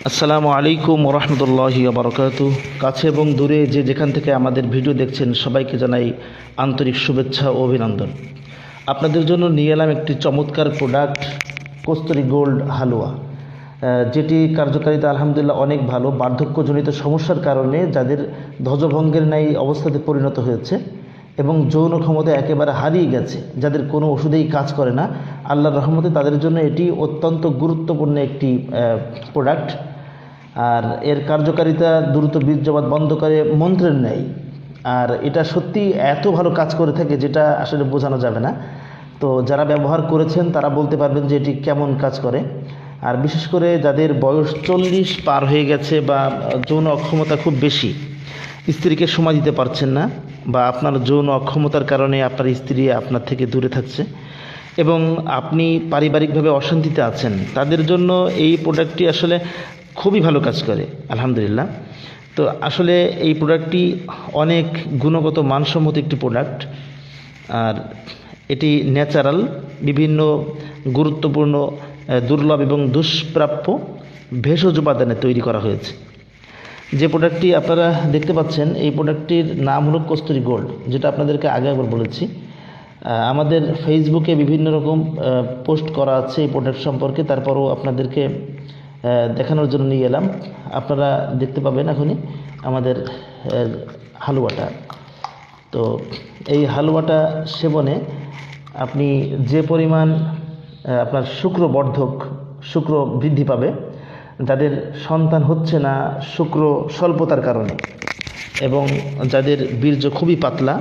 আসসালামু আলাইকুম রহমতুল্লাহি বারকাতু। কাছে এবং দূরে যে যেখান থেকে আমাদের ভিডিও দেখছেন সবাইকে জানাই আন্তরিক শুভেচ্ছা ও অভিনন্দন। আপনাদের জন্য নিয়ে এলাম একটি চমৎকার প্রোডাক্ট, কস্তুরী গোল্ড হালুয়া, যেটি কার্যকারিতা আলহামদুলিল্লাহ অনেক ভালো। বার্ধক্যজনিত সমস্যার কারণে যাদের ধ্বজভঙ্গের ন্যায় অবস্থাতে পরিণত হয়েছে এবং যৌন ক্ষমতা একেবারে হারিয়ে গেছে, যাদের কোনো ওষুধেই কাজ করে না, আল্লাহর রহমতে তাদের জন্য এটি অত্যন্ত গুরুত্বপূর্ণ একটি প্রোডাক্ট। আর এর কার্যকারিতা দ্রুত বীর্যপাত বন্ধ করে মন্ত্রের ন্যায়। আর এটা সত্যি এত ভালো কাজ করে থাকে যেটা আসলে বোঝানো যাবে না। তো যারা ব্যবহার করেছেন তারা বলতে পারবেন যে এটি কেমন কাজ করে। আর বিশেষ করে যাদের বয়স 40 পার হয়ে গেছে বা যৌন অক্ষমতা খুব বেশি, স্ত্রীকে সময় দিতে পারছেন না, বা আপনার যৌন অক্ষমতার কারণে আপনার স্ত্রী আপনার থেকে দূরে থাকছে এবং আপনি পারিবারিকভাবে অশান্তিতে আছেন, তাদের জন্য এই প্রোডাক্টটি আসলে খুবই ভালো কাজ করে আলহামদুলিল্লাহ। তো আসলে এই প্রোডাক্টটি অনেক গুণগত মানসম্মত একটি প্রোডাক্ট। আর এটি ন্যাচারাল, বিভিন্ন গুরুত্বপূর্ণ, দুর্লভ এবং দুষ্প্রাপ্য ভেষজ উপাদানে তৈরি করা হয়েছে। যে প্রোডাক্টটি আপনারা দেখতে পাচ্ছেন, এই প্রোডাক্টটির নাম হলো কস্তুরী গোল্ড, যেটা আপনাদেরকে আগে একবার বলেছি। আমাদের ফেসবুকে বিভিন্ন রকম পোস্ট করা আছে এই প্রোডাক্ট সম্পর্কে, তারপরও আপনাদেরকে দেখানোর জন্য নিয়ে এলাম। আপনারা দেখতে পাবেন এখনই আমাদের হালুয়াটা। তো এই হালুয়াটা সেবনে আপনি যে পরিমাণ আপনার শুক্র বৃদ্ধি পাবে, যাদের সন্তান হচ্ছে না শুক্র স্বল্পতার কারণে, এবং যাদের বীর্য খুবই পাতলা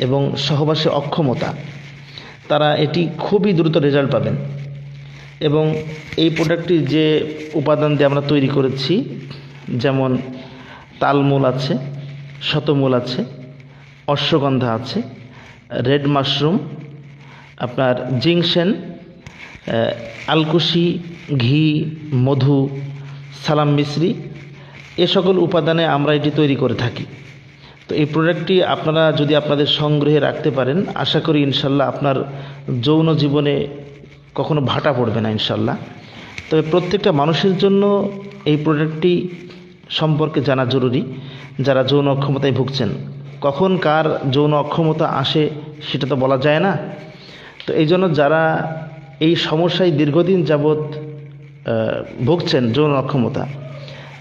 এবং সহবাসে অক্ষমতা, তারা এটি খুবই দ্রুত রেজাল্ট পাবেন। এবং এই প্রোডাক্টটি যে উপাদান দিয়ে আমরা তৈরি করেছি, যেমন তালমূল আছে, শতমূল আছে, অশ্বগন্ধা আছে, রেড মাশরুম, আপনার জিংসেন, আলকুশি, ঘি, মধু, সালাম মিশ্রি, এ সকল উপাদানে আমরা এটি তৈরি করে থাকি। তো এই প্রোডাক্টটি আপনারা যদি আপনাদের সংগ্রহে রাখতে পারেন, আশা করি ইনশাল্লাহ আপনার যৌন জীবনে কখনো ভাটা পড়বে না ইনশাল্লাহ। তবে প্রত্যেকটা মানুষের জন্য এই প্রোডাক্টটি সম্পর্কে জানা জরুরি, যারা যৌন অক্ষমতায় ভুগছেন। কখন কার যৌন অক্ষমতা আসে সেটা তো বলা যায় না। তো এই জন্য যারা এই সমস্যায় দীর্ঘদিন যাবৎ ভুগছেন, যৌন অক্ষমতা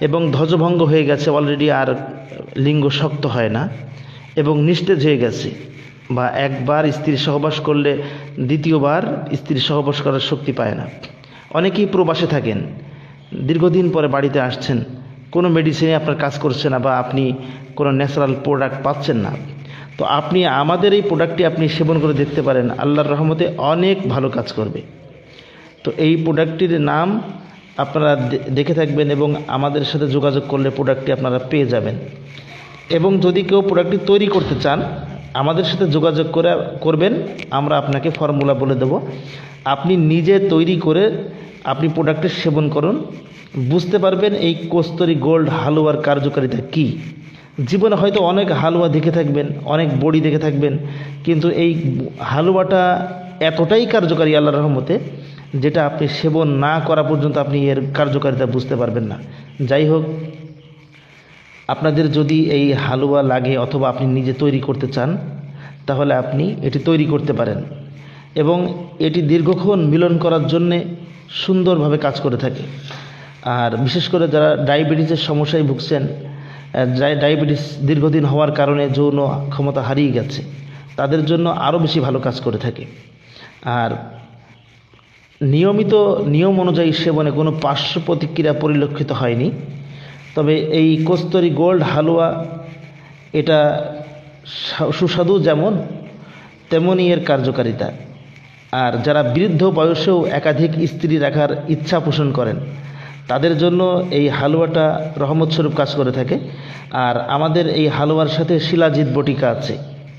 এবং ধ্বজভঙ্গ হয়ে গেছে অলরেডি, আর লিঙ্গ শক্ত হয় না এবং নিস্তেজ হয়ে গেছে, বা একবার স্ত্রী সহবাস করলে দ্বিতীয়বার স্ত্রী সহবাস করার শক্তি পায় না, অনেকেই প্রবাসে থাকেন, দীর্ঘদিন পরে বাড়িতে আসছেন, কোনো মেডিসিনে আপনার কাজ করছে না, বা আপনি কোনো ন্যাচারাল প্রোডাক্ট পাচ্ছেন না, তো আপনি আমাদের এই প্রোডাক্টটি আপনি সেবন করে দেখতে পারেন, আল্লাহর রহমতে অনেক ভালো কাজ করবে। তো এই প্রোডাক্টটির নাম আপনারা দেখে থাকবেন এবং আমাদের সাথে যোগাযোগ করলে প্রোডাক্টটি আপনারা পেয়ে যাবেন। এবং যদি কেউ প্রোডাক্টটি তৈরি করতে চান, আমাদের সাথে যোগাযোগ করবেন, আমরা আপনাকে ফর্মুলা বলে দেব। আপনি নিজে তৈরি করে আপনি প্রোডাক্টের সেবন করুন, বুঝতে পারবেন এই কস্তুরী গোল্ড হালুয়ার কার্যকারিতা কী। জীবনে হয়তো অনেক হালুয়া দেখে থাকবেন, অনেক বড়ি দেখে থাকবেন, কিন্তু এই হালুয়াটা এতটাই কার্যকারী আল্লাহর রহমতে, যেটা আপনি সেবন না করা পর্যন্ত আপনি এর কার্যকারিতা বুঝতে পারবেন না। যাই হোক, আপনাদের যদি এই হালুয়া লাগে অথবা আপনি নিজে তৈরি করতে চান, তাহলে আপনি এটি তৈরি করতে পারেন। এবং এটি দীর্ঘক্ষণ মিলন করার জন্যে সুন্দরভাবে কাজ করে থাকে। আর বিশেষ করে যারা ডায়াবেটিসের সমস্যায় ভুগছেন, ডায়াবেটিস দীর্ঘদিন হওয়ার কারণে যৌন ক্ষমতা হারিয়ে গেছে, তাদের জন্য আরও বেশি ভালো কাজ করে থাকে। আর নিয়মিত নিয়ম অনুযায়ী সেবনে কোনো পার্শ্ব প্রতিক্রিয়া পরিলক্ষিত হয়নি। তবে এই কস্তুরী গোল্ড হালুয়া, এটা সুস্বাদু যেমন তেমনই এর কার্যকারিতা। আর যারা বৃদ্ধ বয়সেও একাধিক স্ত্রী রাখার ইচ্ছা পোষণ করেন, তাদের জন্য এই হালুয়াটা রহমত স্বরূপ কাজ করে থাকে। আর আমাদের এই হালুয়ার সাথে শিলাজিৎ বটিকা আছে।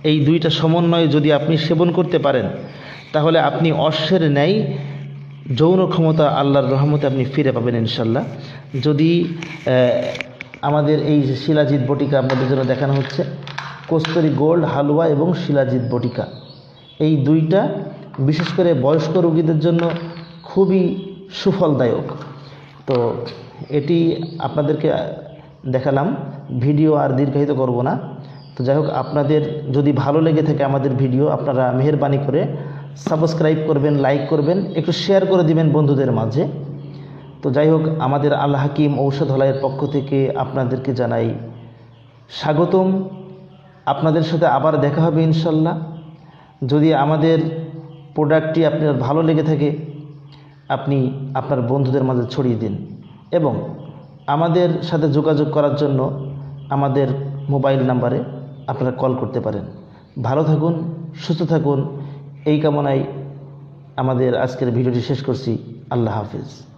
এই দুইটা সমন্বয়ে যদি আপনি সেবন করতে পারেন, তাহলে আপনি অশ্বের ন্যায় যৌন ক্ষমতা আল্লাহর রহমতে আপনি ফিরে পাবেন ইনশাল্লাহ। যদি আমাদের এই শিলাজিৎ বটিকা আপনাদের জন্য দেখানো হচ্ছে, কস্তুরী গোল্ড হালুয়া এবং শিলাজিৎ বটিকা, এই দুইটা বিশেষ করে বয়স্ক রোগীদের জন্য খুবই সুফলদায়ক। তো এটি আপনাদেরকে দেখালাম, ভিডিও আর দীর্ঘায়িত করব না। তো যাই হোক, আপনাদের যদি ভালো লেগে থাকে আমাদের ভিডিও, আপনারা মেহেরবানি করে সাবস্ক্রাইব করবেন, লাইক করবেন, একটু শেয়ার করে দিবেন বন্ধুদের মাঝে। তো যাই হোক, আমাদের আল হাকিম ঔষধালয়ের পক্ষ থেকে আপনাদেরকে জানাই স্বাগতম। আপনাদের সাথে আবার দেখা হবে ইনশাল্লাহ। যদি আমাদের প্রোডাক্টটি আপনার ভালো লেগে থাকে, আপনি আপনার বন্ধুদের মাঝে ছড়িয়ে দিন এবং আমাদের সাথে যোগাযোগ করার জন্য আমাদের মোবাইল নাম্বারে আপনারা কল করতে পারেন। ভালো থাকুন, সুস্থ থাকুন, এই কামনায় আমাদের আজকের ভিডিওটি শেষ করছি। আল্লাহ হাফেজ।